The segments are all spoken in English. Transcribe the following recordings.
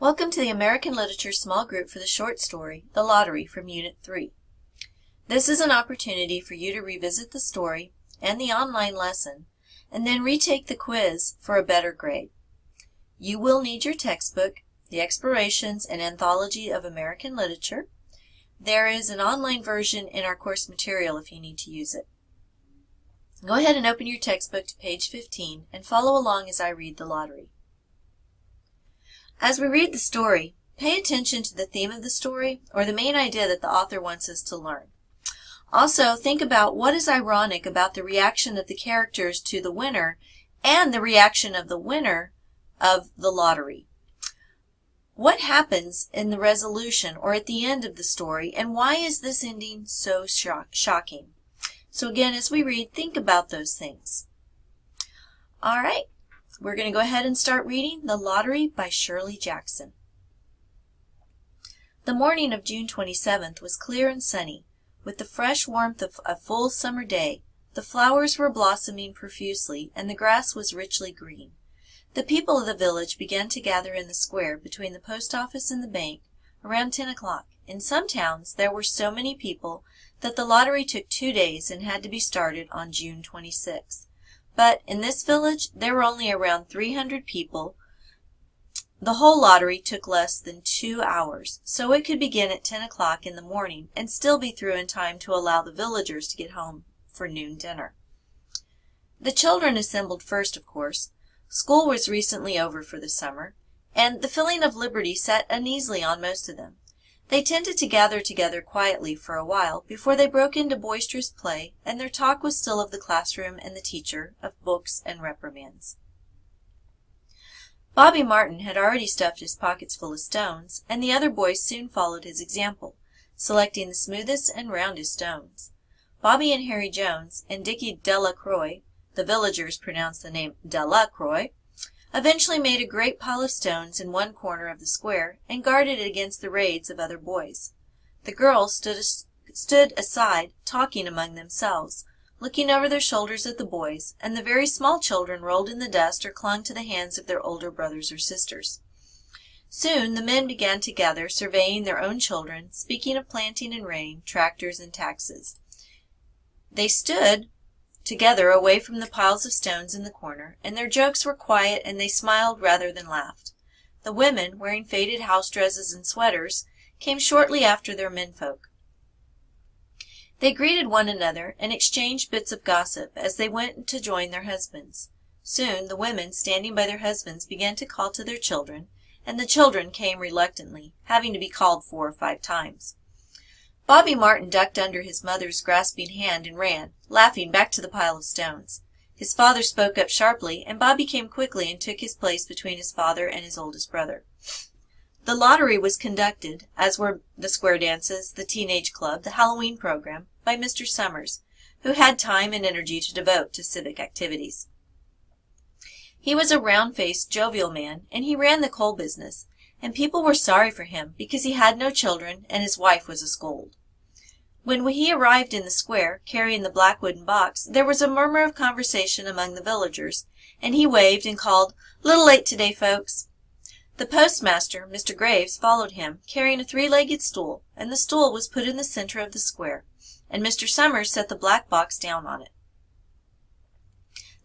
Welcome to the American Literature Small Group for the short story, The Lottery, from Unit 3. This is an opportunity for you to revisit the story and the online lesson, and then retake the quiz for a better grade. You will need your textbook, the Explorations and Anthology of American Literature. There is an online version in our course material if you need to use it. Go ahead and open your textbook to page 15 and follow along as I read The Lottery. As we read the story, pay attention to the theme of the story or the main idea that the author wants us to learn. Also, think about what is ironic about the reaction of the characters to the winner and the reaction of the winner of the lottery. What happens in the resolution or at the end of the story, and why is this ending so shocking? So again, as we read, think about those things. All right. We're going to go ahead and start reading The Lottery by Shirley Jackson. The morning of June 27th was clear and sunny, with the fresh warmth of a full summer day. The flowers were blossoming profusely, and the grass was richly green. The people of the village began to gather in the square between the post office and the bank around 10 o'clock. In some towns, there were so many people that the lottery took 2 days and had to be started on June 26th. But in this village, there were only around 300 people. The whole lottery took less than 2 hours, so it could begin at 10 o'clock in the morning and still be through in time to allow the villagers to get home for noon dinner. The children assembled first, of course. School was recently over for the summer, and the feeling of liberty sat uneasily on most of them. They tended to gather together quietly for a while before they broke into boisterous play, and their talk was still of the classroom and the teacher, of books and reprimands. Bobby Martin had already stuffed his pockets full of stones, and the other boys soon followed his example, selecting the smoothest and roundest stones. Bobby and Harry Jones and Dickie Delacroix, the villagers pronounced the name Delacroix, eventually made a great pile of stones in one corner of the square and guarded it against the raids of other boys. The girls stood aside, talking among themselves, looking over their shoulders at the boys, and the very small children rolled in the dust or clung to the hands of their older brothers or sisters. Soon the men began to gather, surveying their own children, speaking of planting and rain, tractors and taxes. They stood together away from the piles of stones in the corner, and their jokes were quiet and they smiled rather than laughed. The women, wearing faded house dresses and sweaters, came shortly after their menfolk. They greeted one another and exchanged bits of gossip as they went to join their husbands. Soon the women, standing by their husbands, began to call to their children, and the children came reluctantly, having to be called 4 or 5 times. Bobby Martin ducked under his mother's grasping hand and ran, laughing, back to the pile of stones. His father spoke up sharply, and Bobby came quickly and took his place between his father and his oldest brother. The lottery was conducted, as were the square dances, the teenage club, the Halloween program, by Mr. Summers, who had time and energy to devote to civic activities. He was a round-faced, jovial man, and he ran the coal business, and people were sorry for him because he had no children and his wife was a scold. When he arrived in the square, carrying the black wooden box, there was a murmur of conversation among the villagers, and he waved and called, "Little late today, folks." The postmaster, Mr. Graves, followed him, carrying a 3-legged stool, and the stool was put in the center of the square, and Mr. Summers set the black box down on it.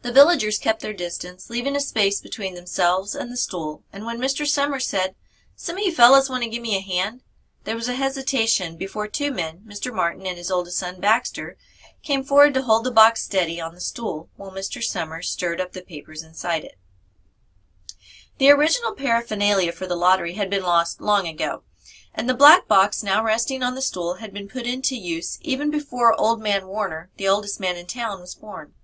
The villagers kept their distance, leaving a space between themselves and the stool, and when Mr. Summers said, "Some of you fellows want to give me a hand?" there was a hesitation before 2 men, Mr. Martin and his oldest son Baxter, came forward to hold the box steady on the stool while Mr. Summers stirred up the papers inside it. The original paraphernalia for the lottery had been lost long ago, and the black box now resting on the stool had been put into use even before Old Man Warner, the oldest man in town, was born.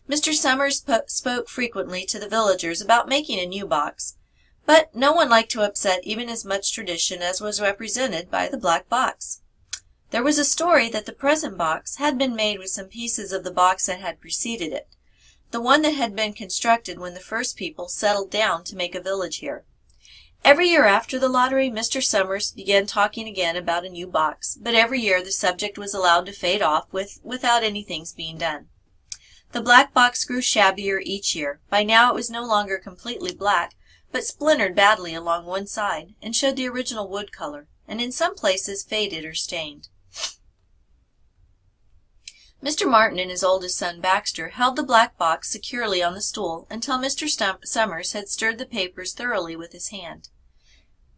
Mr. Summers spoke frequently to the villagers about making a new box, but no one liked to upset even as much tradition as was represented by the black box. There was a story that the present box had been made with some pieces of the box that had preceded it, the one that had been constructed when the first people settled down to make a village here. Every year after the lottery, Mr. Summers began talking again about a new box, but every year the subject was allowed to fade off without anything's being done. The black box grew shabbier each year. By now it was no longer completely black, but splintered badly along one side and showed the original wood color, and in some places faded or stained. Mr. Martin and his oldest son, Baxter, held the black box securely on the stool until Mr. Summers had stirred the papers thoroughly with his hand.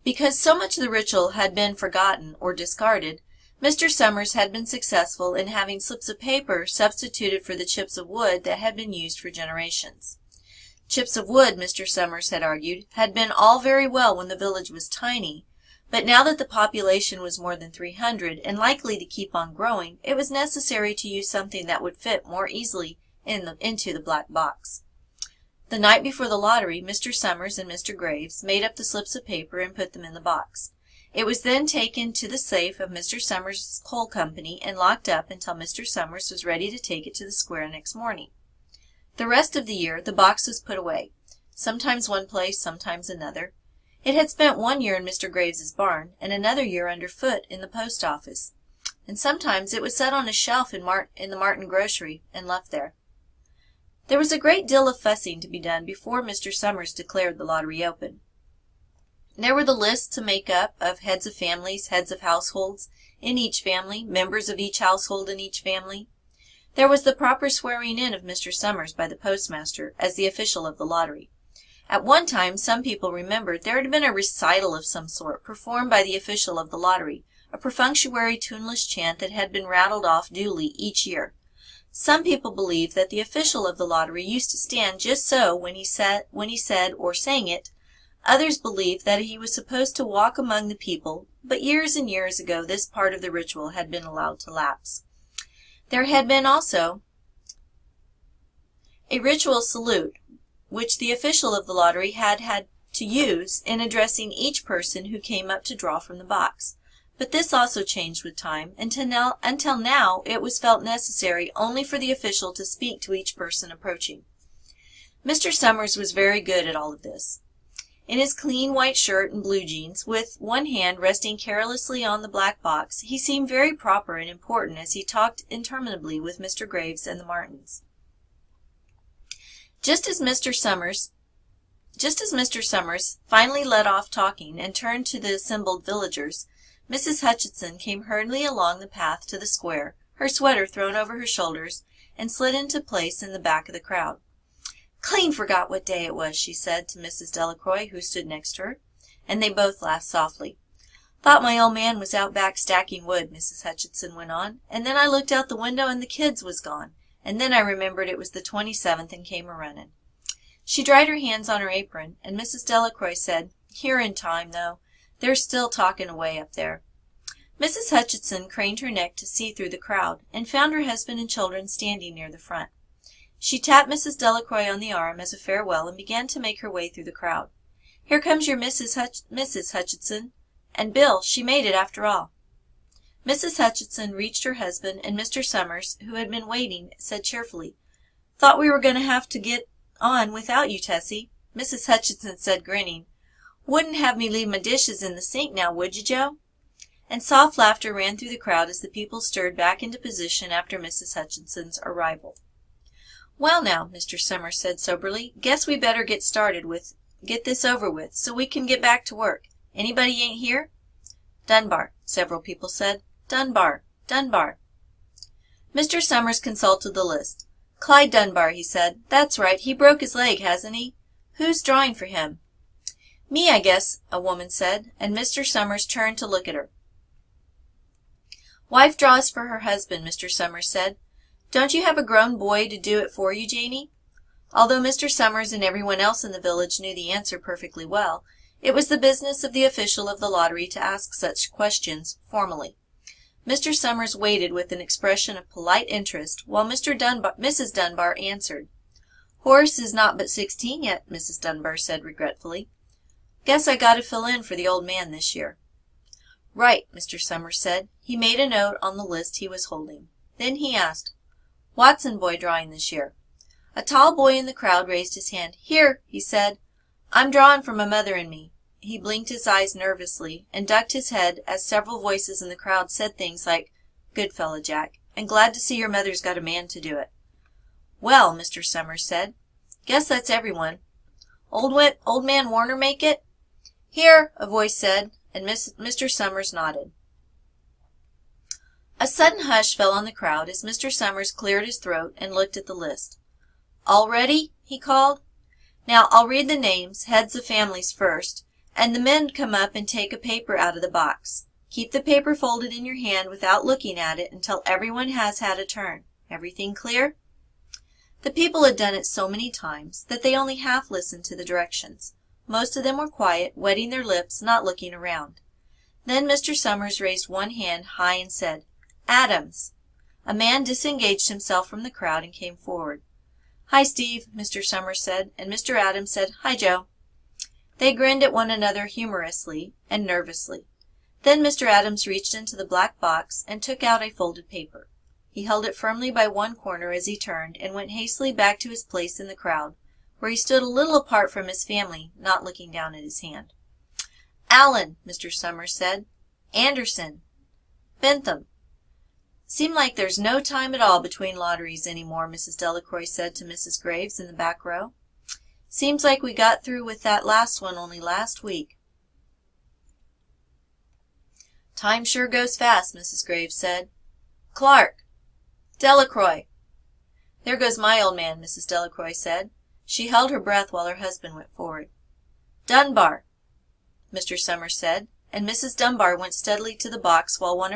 Because so much of the ritual had been forgotten or discarded, Mr. Summers had been successful in having slips of paper substituted for the chips of wood that had been used for generations. Chips of wood, Mr. Summers had argued, had been all very well when the village was tiny, but now that the population was more than 300 and likely to keep on growing, it was necessary to use something that would fit more easily into the black box. The night before the lottery, Mr. Summers and Mr. Graves made up the slips of paper and put them in the box. It was then taken to the safe of Mr. Summers' coal company and locked up until Mr. Summers was ready to take it to the square next morning. The rest of the year, the box was put away, sometimes one place, sometimes another. It had spent 1 year in Mr. Graves's barn and another year underfoot in the post office, and sometimes it was set on a shelf in the Martin grocery and left there. There was a great deal of fussing to be done before Mr. Summers declared the lottery open. There were the lists to make up of heads of families, heads of households in each family, members of each household in each family. There was the proper swearing in of Mr. Summers by the postmaster as the official of the lottery. At one time, some people remembered there had been a recital of some sort performed by the official of the lottery, a perfunctory tuneless chant that had been rattled off duly each year. Some people believed that the official of the lottery used to stand just so when he said or sang it. Others believed that he was supposed to walk among the people, but years and years ago this part of the ritual had been allowed to lapse. There had been also a ritual salute, which the official of the lottery had to use in addressing each person who came up to draw from the box. But this also changed with time, until now it was felt necessary only for the official to speak to each person approaching. Mr. Summers was very good at all of this. In his clean white shirt and blue jeans, with one hand resting carelessly on the black box, he seemed very proper and important as he talked interminably with Mr. Graves and the Martins. Just as Mr. Summers finally let off talking and turned to the assembled villagers, Mrs. Hutchinson came hurriedly along the path to the square, her sweater thrown over her shoulders, and slid into place in the back of the crowd. "Clean forgot what day it was," she said to Mrs. Delacroix, who stood next to her, and they both laughed softly. "Thought my old man was out back stacking wood," Mrs. Hutchinson went on, "and then I looked out the window and the kids was gone, and then I remembered it was the 27th and came a-running." She dried her hands on her apron, and Mrs. Delacroix said, "You're in time, though. They're still talking away up there." Mrs. Hutchinson craned her neck to see through the crowd, and found her husband and children standing near the front. She tapped Mrs. Delacroix on the arm as a farewell and began to make her way through the crowd. "Here comes your Mrs. Hutchinson. And Bill, she made it after all." Mrs. Hutchinson reached her husband, and Mr. Summers, who had been waiting, said cheerfully, "Thought we were going to have to get on without you, Tessie." Mrs. Hutchinson said, grinning, "Wouldn't have me leave my dishes in the sink now, would you, Joe?" And soft laughter ran through the crowd as the people stirred back into position after Mrs. Hutchinson's arrival. "Well now," Mr. Summers said soberly, "guess we better get this over with, so we can get back to work. Anybody ain't here?" "Dunbar," several people said. "Dunbar, Dunbar." Mr. Summers consulted the list. "Clyde Dunbar," he said. "That's right. He broke his leg, hasn't he? Who's drawing for him?" "Me, I guess," a woman said, and Mr. Summers turned to look at her. "Wife draws for her husband," Mr. Summers said. "Don't you have a grown boy to do it for you, Janie?" Although Mr. Summers and everyone else in the village knew the answer perfectly well, it was the business of the official of the lottery to ask such questions formally. Mr. Summers waited with an expression of polite interest while Mrs. Dunbar answered. "Horace is not but 16 yet," Mrs. Dunbar said regretfully. "Guess I got to fill in for the old man this year." "Right," Mr. Summers said. He made a note on the list he was holding. Then he asked, "Watson boy drawing this year?" A tall boy in the crowd raised his hand. "Here," he said. "I'm drawing for my mother and me." He blinked his eyes nervously and ducked his head as several voices in the crowd said things like, "Good fellow, Jack, and glad to see your mother's got a man to do it." "Well," Mr. Summers said, "guess that's everyone." Old man Warner make it?" "Here," a voice said, and Mr. Summers nodded. A sudden hush fell on the crowd as Mr. Summers cleared his throat and looked at the list. "All ready?" he called. "Now, I'll read the names, heads of families first, and the men come up and take a paper out of the box. Keep the paper folded in your hand without looking at it until everyone has had a turn. Everything clear?" The people had done it so many times that they only half listened to the directions. Most of them were quiet, wetting their lips, not looking around. Then Mr. Summers raised one hand high and said, "Adams." A man disengaged himself from the crowd and came forward. "Hi, Steve," Mr. Summers said, and Mr. Adams said, "Hi, Joe." They grinned at one another humorously and nervously. Then Mr. Adams reached into the black box and took out a folded paper. He held it firmly by one corner as he turned and went hastily back to his place in the crowd, where he stood a little apart from his family, not looking down at his hand. "Allen," Mr. Summers said. "Anderson." "Bentham." "Seem like there's no time at all between lotteries any more," Mrs. Delacroix said to Mrs. Graves in the back row. "Seems like we got through with that last one only last week." "Time sure goes fast," Mrs. Graves said. "Clark." "Delacroix." "There goes my old man," Mrs. Delacroix said. She held her breath while her husband went forward. "Dunbar," Mr. Summers said, and Mrs. Dunbar went steadily to the box while one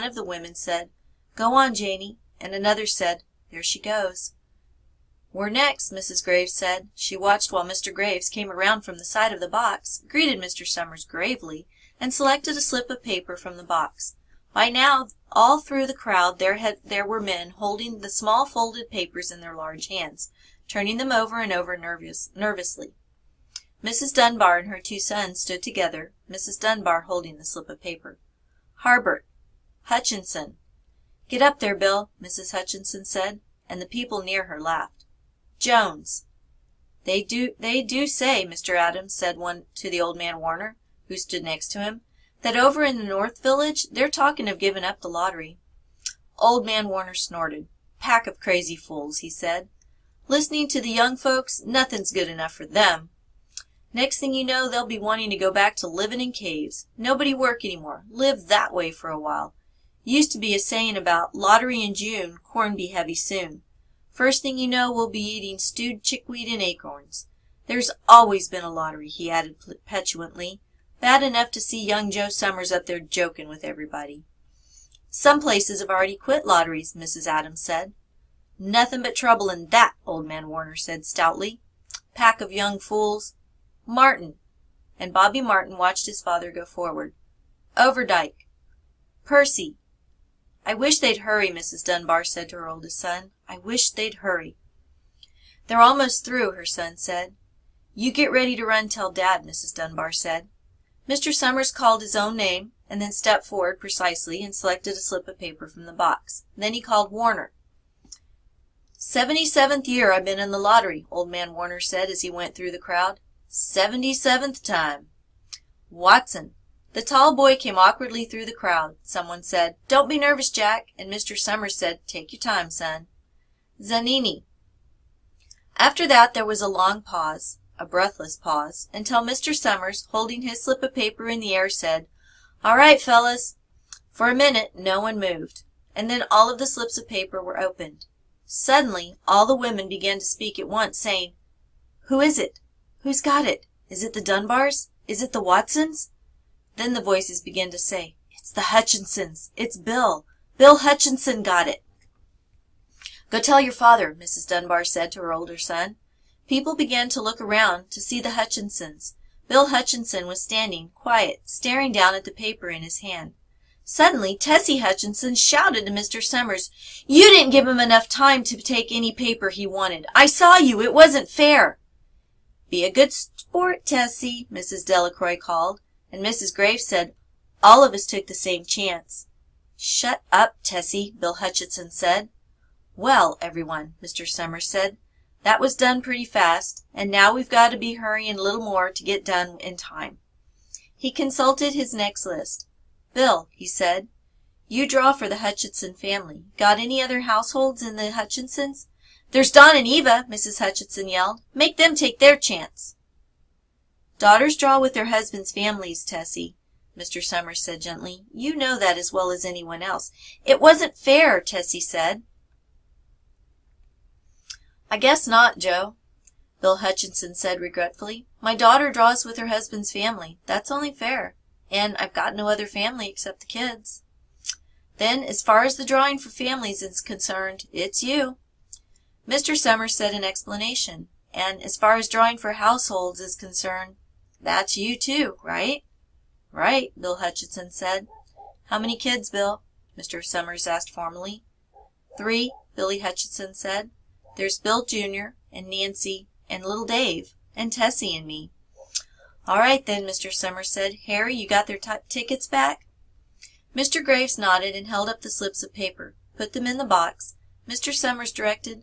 of the women said, "Go on, Janey," and another said, "There she goes." "We're next," Mrs. Graves said. She watched while Mr. Graves came around from the side of the box, greeted Mr. Summers gravely, and selected a slip of paper from the box. By now, all through the crowd there were men holding the small folded papers in their large hands, turning them over and over nervously. Mrs. Dunbar and her two sons stood together, Mrs. Dunbar holding the slip of paper. "Harbert." "Hutchinson." "Get up there, Bill," Mrs. Hutchinson said, and the people near her laughed. "Jones." They do say," Mr. Adams said one to the old man Warner, who stood next to him, "that over in the North Village they're talking of giving up the lottery." Old man Warner snorted. "Pack of crazy fools," he said. "Listening to the young folks, nothing's good enough for them. Next thing you know, they'll be wanting to go back to living in caves. Nobody work any more. Live that way for a while. Used to be a saying about lottery in June, corn be heavy soon. First thing you know, we'll be eating stewed chickweed and acorns. There's always been a lottery," he added petulantly. "Bad enough to see young Joe Summers up there joking with everybody." "Some places have already quit lotteries," Mrs. Adams said. "Nothing but trouble in that," old man Warner said stoutly. "Pack of young fools. Martin," and Bobby Martin watched his father go forward. "Overdyke." "Percy." "I wish they'd hurry," Mrs. Dunbar said to her oldest son. "I wish they'd hurry." "They're almost through," her son said. "You get ready to run tell Dad," Mrs. Dunbar said. Mr. Summers called his own name, and then stepped forward precisely and selected a slip of paper from the box. Then he called Warner. 77th year I've been in the lottery," old man Warner said as he went through the crowd. 77th time. Watson. The tall boy came awkwardly through the crowd. Someone said, "Don't be nervous, Jack," and Mr. Summers said, "Take your time, son." Zanini. After that there was a long pause, a breathless pause, until Mr. Summers, holding his slip of paper in the air, said, "All right, fellas." For a minute no one moved, and then all of the slips of paper were opened. Suddenly all the women began to speak at once, saying, "Who is it? Who's got it? Is it the Dunbars? Is it the Watsons?" Then the voices began to say, "It's the Hutchinsons. It's Bill. Bill Hutchinson got it." "Go tell your father," Mrs. Dunbar said to her older son. People began to look around to see the Hutchinsons. Bill Hutchinson was standing, quiet, staring down at the paper in his hand. Suddenly, Tessie Hutchinson shouted to Mr. Summers, "You didn't give him enough time to take any paper he wanted. I saw you. It wasn't fair." "Be a good sport, Tessie," Mrs. Delacroix called, and Mrs. Graves said, "All of us took the same chance." "Shut up, Tessie," Bill Hutchinson said. "Well, everyone," Mr. Summers said, "that was done pretty fast, and now we've got to be hurrying a little more to get done in time." He consulted his next list. "Bill," he said, "you draw for the Hutchinson family. Got any other households in the Hutchinsons?" "There's Don and Eva," Mrs. Hutchinson yelled. "Make them take their chance." Daughters draw with their husbands' families, Tessie, Mr. Summers said gently. You know that as well as anyone else. It wasn't fair, Tessie said. I guess not, Joe, Bill Hutchinson said regretfully. My daughter draws with her husband's family. That's only fair. And I've got no other family except the kids. Then, as far as the drawing for families is concerned, it's you. Mr. Summers said in explanation. And as far as drawing for households is concerned, that's you too, right? Right, Bill Hutchinson said. How many kids, Bill? Mr. Summers asked formally. 3, Billy Hutchinson said. There's Bill Jr. and Nancy and little Dave and Tessie and me. All right then, Mr. Summers said. Harry, you got their tickets back? Mr. Graves nodded and held up the slips of paper. Put them in the box. Mr. Summers directed,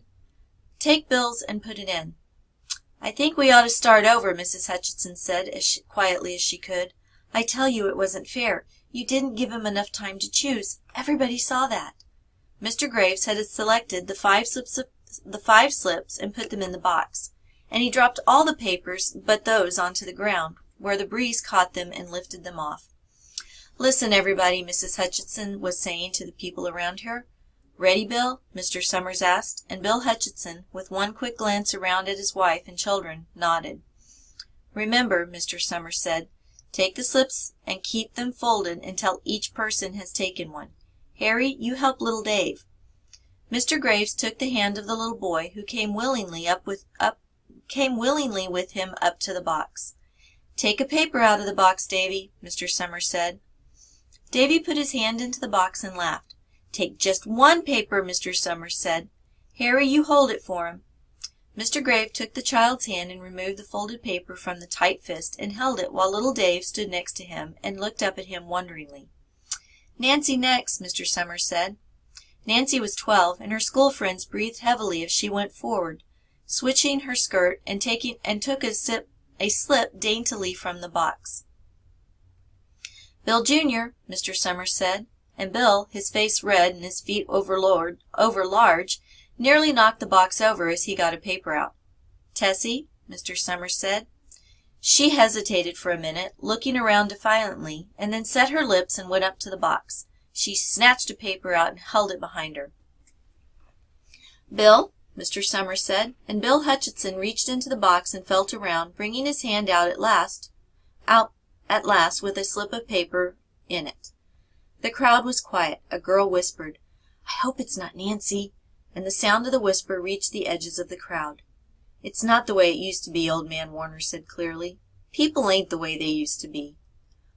Take Bill's and put it in. I think we ought to start over, Mrs. Hutchinson said as quietly as she could. I tell you it wasn't fair. You didn't give him enough time to choose. Everybody saw that. Mr. Graves had selected the five slips and put them in the box, and he dropped all the papers but those onto the ground, where the breeze caught them and lifted them off. Listen, everybody, Mrs. Hutchinson was saying to the people around her. Ready, Bill? Mr. Summers asked, and Bill Hutchinson, with one quick glance around at his wife and children, nodded. Remember, Mr. Summers said, take the slips and keep them folded until each person has taken one. Harry, you help little Dave. Mr. Graves took the hand of the little boy, who came willingly with him up to the box. Take a paper out of the box, Davy, Mr. Summers said. Davy put his hand into the box and laughed. Take just one paper, Mr. Summers said. Harry, you hold it for him. Mr. Graves took the child's hand and removed the folded paper from the tight fist and held it while little Dave stood next to him and looked up at him wonderingly. Nancy next, Mr. Summers said. Nancy was 12, and her school friends breathed heavily as she went forward, switching her skirt and took a slip daintily from the box. Bill Jr., Mr. Summers said, and Bill, his face red and his feet over large, nearly knocked the box over as he got a paper out. Tessie, Mr. Summers said. She hesitated for a minute, looking around defiantly, and then set her lips and went up to the box. She snatched a paper out and held it behind her. Bill, Mr. Summers said, and Bill Hutchinson reached into the box and felt around, bringing his hand out at last with a slip of paper in it. The crowd was quiet. A girl whispered, I hope it's not Nancy, and the sound of the whisper reached the edges of the crowd. It's not the way it used to be, Old Man Warner said clearly. People ain't the way they used to be.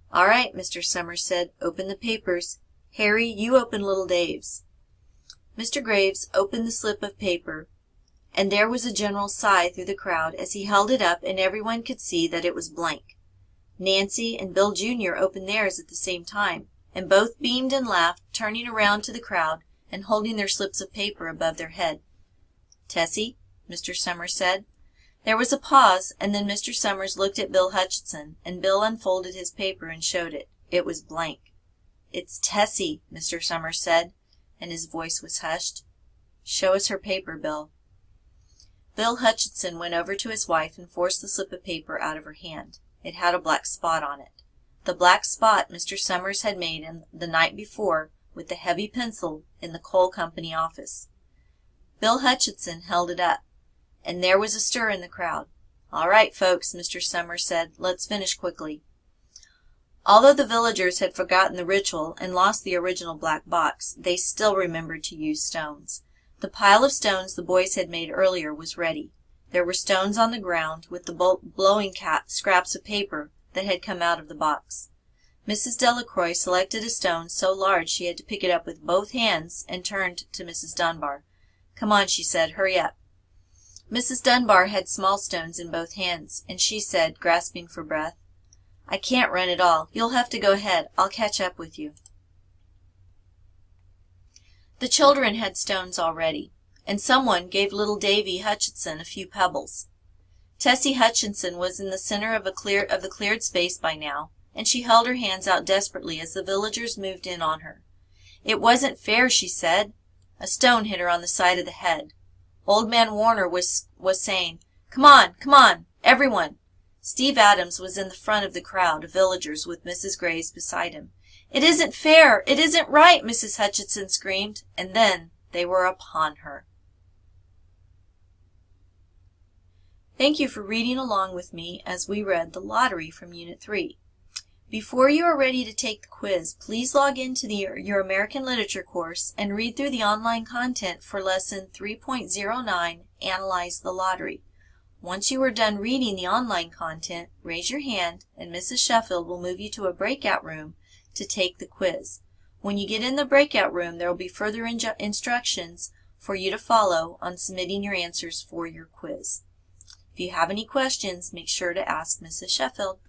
All right, Mr. Summers said, open the papers. Harry, you open little Dave's. Mr. Graves opened the slip of paper, and there was a general sigh through the crowd as he held it up, and everyone could see that it was blank. Nancy and Bill Jr. opened theirs at the same time, and both beamed and laughed, turning around to the crowd and holding their slips of paper above their head. Tessie, Mr. Summers said. There was a pause, and then Mr. Summers looked at Bill Hutchinson, and Bill unfolded his paper and showed it. It was blank. It's Tessie, Mr. Summers said, and his voice was hushed. Show us her paper, Bill. Bill Hutchinson went over to his wife and forced the slip of paper out of her hand. It had a black spot on it. The black spot Mr. Summers had made the night before with the heavy pencil in the coal company office. Bill Hutchinson held it up, and there was a stir in the crowd. All right, folks, Mr. Summers said, let's finish quickly. Although the villagers had forgotten the ritual and lost the original black box, they still remembered to use stones. The pile of stones the boys had made earlier was ready. There were stones on the ground with the blowing scraps of paper that had come out of the box. Mrs. Delacroix selected a stone so large she had to pick it up with both hands and turned to Mrs. Dunbar. Come on, she said, hurry up. Mrs. Dunbar had small stones in both hands, and she said, grasping for breath, I can't run at all. You'll have to go ahead. I'll catch up with you. The children had stones already, and someone gave little Davy Hutchinson a few pebbles. Tessie Hutchinson was in the center of the cleared space by now, and she held her hands out desperately as the villagers moved in on her. It wasn't fair, she said. A stone hit her on the side of the head. Old Man Warner was saying, come on, everyone. Steve Adams was in the front of the crowd of villagers with Mrs. Graves beside him. "It isn't fair! It isn't right!" Mrs. Hutchinson screamed, and then they were upon her. Thank you for reading along with me as we read The Lottery from Unit 3. Before you are ready to take the quiz, please log into your American Literature course and read through the online content for Lesson 3.09, Analyze the Lottery. Once you are done reading the online content, raise your hand and Mrs. Sheffield will move you to a breakout room to take the quiz. When you get in the breakout room, there will be further instructions for you to follow on submitting your answers for your quiz. If you have any questions, make sure to ask Mrs. Sheffield.